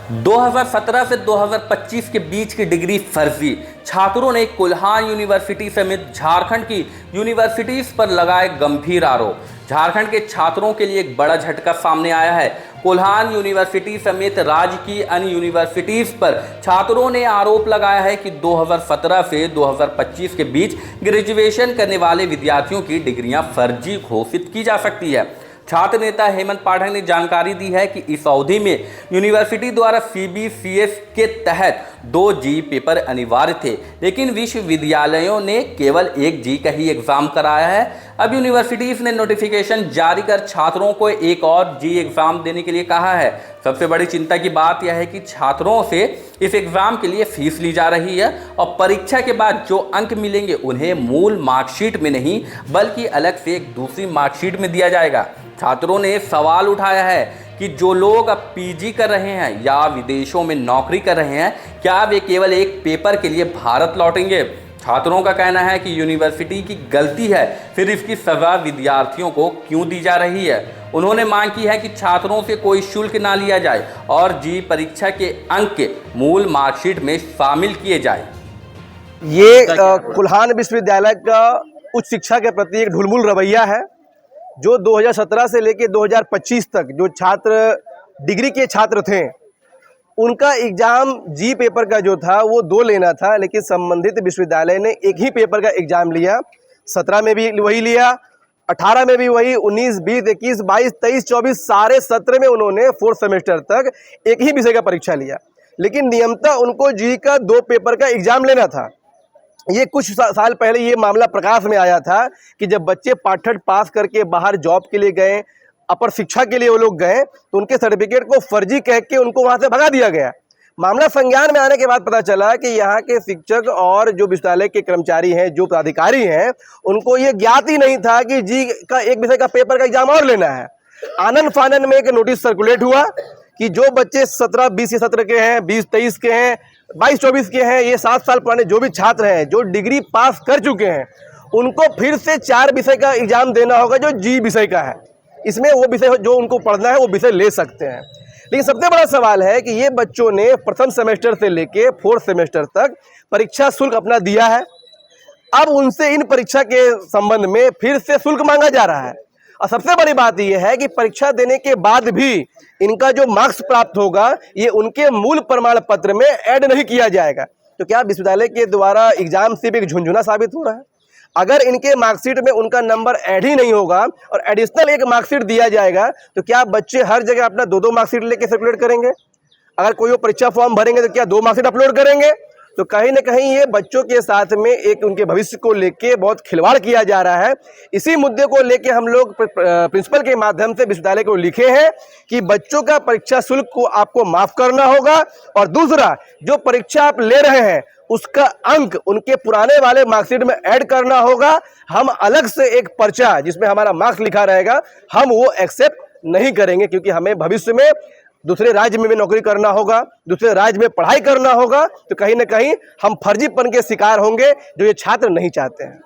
2017 से 2025 के बीच की डिग्री फर्जी, छात्रों ने कोल्हान यूनिवर्सिटी समेत झारखंड की यूनिवर्सिटीज पर लगाए गंभीर आरोप। झारखंड के छात्रों के लिए एक बड़ा झटका सामने आया है। कोल्हान यूनिवर्सिटी समेत राज्य की अन्य यूनिवर्सिटीज पर छात्रों ने आरोप लगाया है कि 2017 से 2025 के बीच ग्रेजुएशन करने वाले विद्यार्थियों की डिग्रियां फर्जी घोषित की जा सकती है। छात्र नेता हेमंत पाठक ने जानकारी दी है कि इस अवधि में यूनिवर्सिटी द्वारा सीबीसीएस के तहत 2 जी पेपर अनिवार्य थे, लेकिन विश्वविद्यालयों ने केवल 1 जी का ही एग्जाम कराया है। अब यूनिवर्सिटीज ने नोटिफिकेशन जारी कर छात्रों को एक और जी एग्जाम देने के लिए कहा है। सबसे बड़ी चिंता की बात यह है कि छात्रों से इस एग्जाम के लिए फीस ली जा रही है और परीक्षा के बाद जो अंक मिलेंगे उन्हें मूल मार्कशीट में नहीं बल्कि अलग से एक दूसरी मार्कशीट में दिया जाएगा। छात्रों ने सवाल उठाया है कि जो लोग अब पीजी कर रहे हैं या विदेशों में नौकरी कर रहे हैं, क्या वे केवल एक पेपर के लिए भारत लौटेंगे? छात्रों का कहना है कि यूनिवर्सिटी की गलती है, फिर इसकी सजा विद्यार्थियों को क्यों दी जा रही है? उन्होंने मांग की है कि छात्रों से कोई शुल्क ना लिया जाए और जी परीक्षा के अंक के मूल मार्कशीट में शामिल किए जाए। ये कोल्हान विश्वविद्यालय का उच्च शिक्षा के प्रति एक ढुलमुल रवैया है। जो 2017 से लेकर 2025 तक जो छात्र डिग्री के छात्र थे, उनका एग्ज़ाम जी पेपर का जो था वो 2 लेना था, लेकिन संबंधित विश्वविद्यालय ने एक ही पेपर का एग्ज़ाम लिया। 17 में भी वही लिया, 18 में भी वही, 19, 20, 21, 22, 23, 24 सारे सत्र में उन्होंने 4th सेमेस्टर तक एक ही विषय का परीक्षा लिया। लेकिन नियमतः उनको जी का 2 पेपर का एग्ज़ाम लेना था। ये कुछ साल पहले ये मामला प्रकाश में आया था कि जब बच्चे पाठ्यक्रम पास करके बाहर जॉब के लिए गए, अपर शिक्षा के लिए वो लोग गए, तो उनके सर्टिफिकेट को फर्जी कह के उनको वहाँ से भगा दिया गया। मामला संज्ञान में आने के बाद पता चला कि यहाँ के शिक्षक और जो विश्वविद्यालय के कर्मचारी हैं, जो पदाधिकारी हैं, उनको ये ज्ञात ही नहीं था कि जी का एक विषय का पेपर का एग्जाम और लेना है। आनन फानन में एक नोटिस सर्कुलेट हुआ कि जो बच्चे 17-20 सत्र के हैं, 20-23 के हैं, 22-24 के हैं, ये 7 साल पुराने जो भी छात्र हैं जो डिग्री पास कर चुके हैं, उनको फिर से 4 विषय का एग्जाम देना होगा जो जी विषय का है। इसमें वो विषय जो उनको पढ़ना है वो विषय ले सकते हैं। लेकिन सबसे बड़ा सवाल है कि ये बच्चों ने प्रथम सेमेस्टर से लेके 4th सेमेस्टर तक परीक्षा शुल्क अपना दिया है। अब उनसे इन परीक्षा के संबंध में फिर से शुल्क मांगा जा रहा है। और सबसे बड़ी बात यह है कि परीक्षा देने के बाद भी इनका जो मार्क्स प्राप्त होगा ये उनके मूल प्रमाण पत्र में ऐड नहीं किया जाएगा। तो क्या विश्वविद्यालय के द्वारा एग्जाम सिर्फ एक झुंझुना साबित हो रहा है? अगर इनके मार्कशीट में उनका नंबर ऐड ही नहीं होगा और एडिशनल एक मार्कशीट दिया जाएगा, तो क्या बच्चे हर जगह अपना 2-2 मार्कशीट लेके सर्कुलेट करेंगे? अगर कोई वो परीक्षा फॉर्म भरेंगे तो क्या 2 मार्कशीट अपलोड करेंगे? तो कहीं ना कहीं ये बच्चों के साथ में एक उनके भविष्य को लेके बहुत खिलवाड़ किया जा रहा है। इसी मुद्दे को लेके हम लोग प्रिंसिपल के माध्यम से विश्वविद्यालय को लिखे हैं कि बच्चों का परीक्षा शुल्क को आपको माफ करना होगा और दूसरा जो परीक्षा आप ले रहे हैं उसका अंक उनके पुराने वाले मार्कशीट में ऐड करना होगा। हम अलग से एक पर्चा जिसमें हमारा मार्क्स लिखा रहेगा, हम वो एक्सेप्ट नहीं करेंगे, क्योंकि हमें भविष्य में दूसरे राज्य में भी नौकरी करना होगा, दूसरे राज्य में पढ़ाई करना होगा। तो कहीं ना कहीं हम फर्जीपन के शिकार होंगे, जो ये छात्र नहीं चाहते हैं।